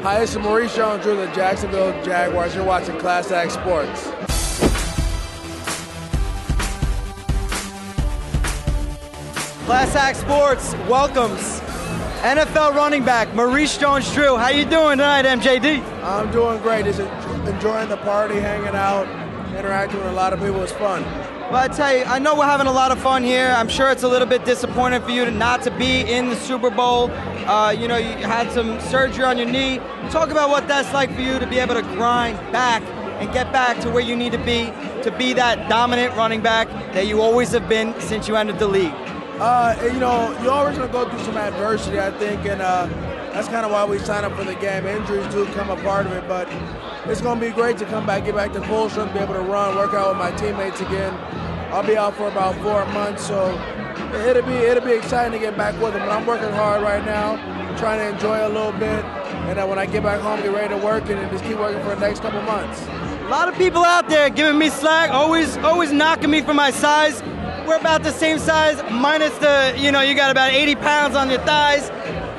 Hi, this is Maurice Jones Drew, the Jacksonville Jaguars. You're watching Class Act Sports. Class Act Sports welcomes NFL running back Maurice Jones Drew. How you doing tonight, MJD? I'm doing great. Just enjoying the party, hanging out, interacting with a lot of people. It's fun. Well, I tell you, I know we're having a lot of fun here. I'm sure it's a little bit disappointing for you not to be in the Super Bowl. You had some surgery on your knee. Talk about what that's like for you to be able to grind back and get back to where you need to be that dominant running back that you always have been since you entered the league. You're always going to go through some adversity, I think, and that's kind of why we sign up for the game. Injuries do come a part of it, but it's going to be great to come back, get back to full strength, be able to run, work out with my teammates again. I'll be out for about 4 months, so it'll be exciting to get back with them. But I'm working hard right now, trying to enjoy a little bit, and then when I get back home, get ready to work and just keep working for the next couple months. A lot of people out there giving me slack, always knocking me for my size. We're about the same size, minus you got about 80 pounds on your thighs.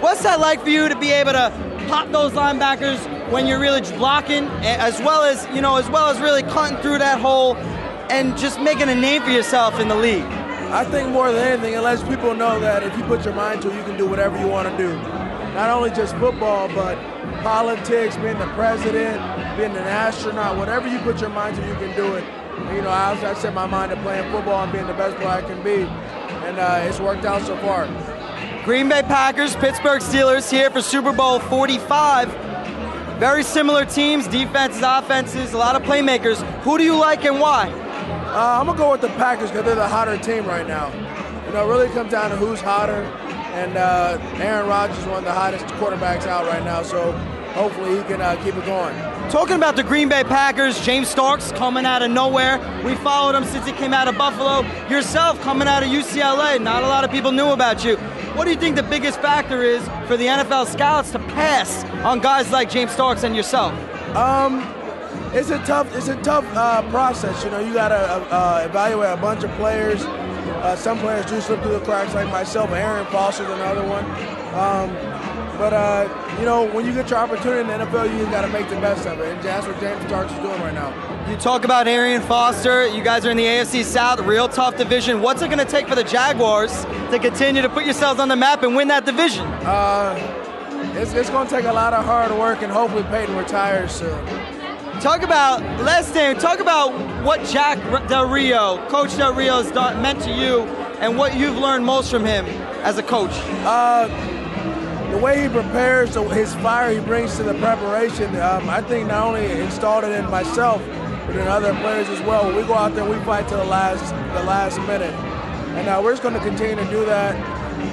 What's that like for you to be able to pop those linebackers when you're really blocking, as well as really cutting through that hole and just making a name for yourself in the league? I think more than anything, it lets people know that if you put your mind to it, you can do whatever you want to do. Not only just football, but politics, being the president, being an astronaut, whatever you put your mind to, you can do it. I set my mind to playing football and being the best player I can be, and it's worked out so far. Green Bay Packers, Pittsburgh Steelers here for Super Bowl 45. Very similar teams, defenses, offenses, a lot of playmakers. Who do you like and why? I'm going to go with the Packers because they're the hotter team right now. It really comes down to who's hotter, and Aaron Rodgers is one of the hottest quarterbacks out right now, so hopefully he can keep it going. Talking about the Green Bay Packers, James Starks coming out of nowhere. We followed him since he came out of Buffalo. Yourself coming out of UCLA. Not a lot of people knew about you. What do you think the biggest factor is for the NFL scouts to pass on guys like James Starks and yourself? It's a tough process. You got to evaluate a bunch of players. Some players do slip through the cracks, like myself. Aaron Foster's another one. But when you get your opportunity in the NFL, you got to make the best of it, and that's what James Starks is doing right now. You talk about Arian Foster. You guys are in the AFC South, real tough division. What's it going to take for the Jaguars to continue to put yourselves on the map and win that division? It's going to take a lot of hard work, and hopefully Peyton retires soon. Talk about what Coach Del Rio has meant to you, and what you've learned most from him as a coach. The way he prepares, his fire he brings to the preparation, I think not only installed it in myself, but in other players as well. When we go out there, we fight to the last minute. And we're just going to continue to do that.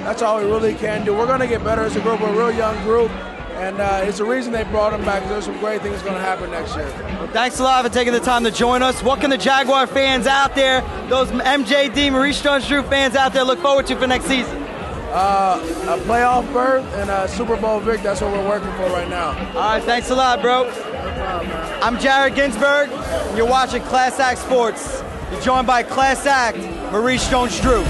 That's all we really can do. We're going to get better as a group. We're a real young group. And it's the reason they brought him back, because there's some great things going to happen next year. Well, thanks a lot for taking the time to join us. What can the Jaguar fans out there, those MJD, Maurice Jones Drew fans out there, look forward to for next season? A playoff berth and a Super Bowl victory. That's what we're working for right now. All right, thanks a lot, bro. No problem, man. I'm Jared Ginsberg. You're watching Class Act Sports. You're joined by Class Act Maurice Jones Drew.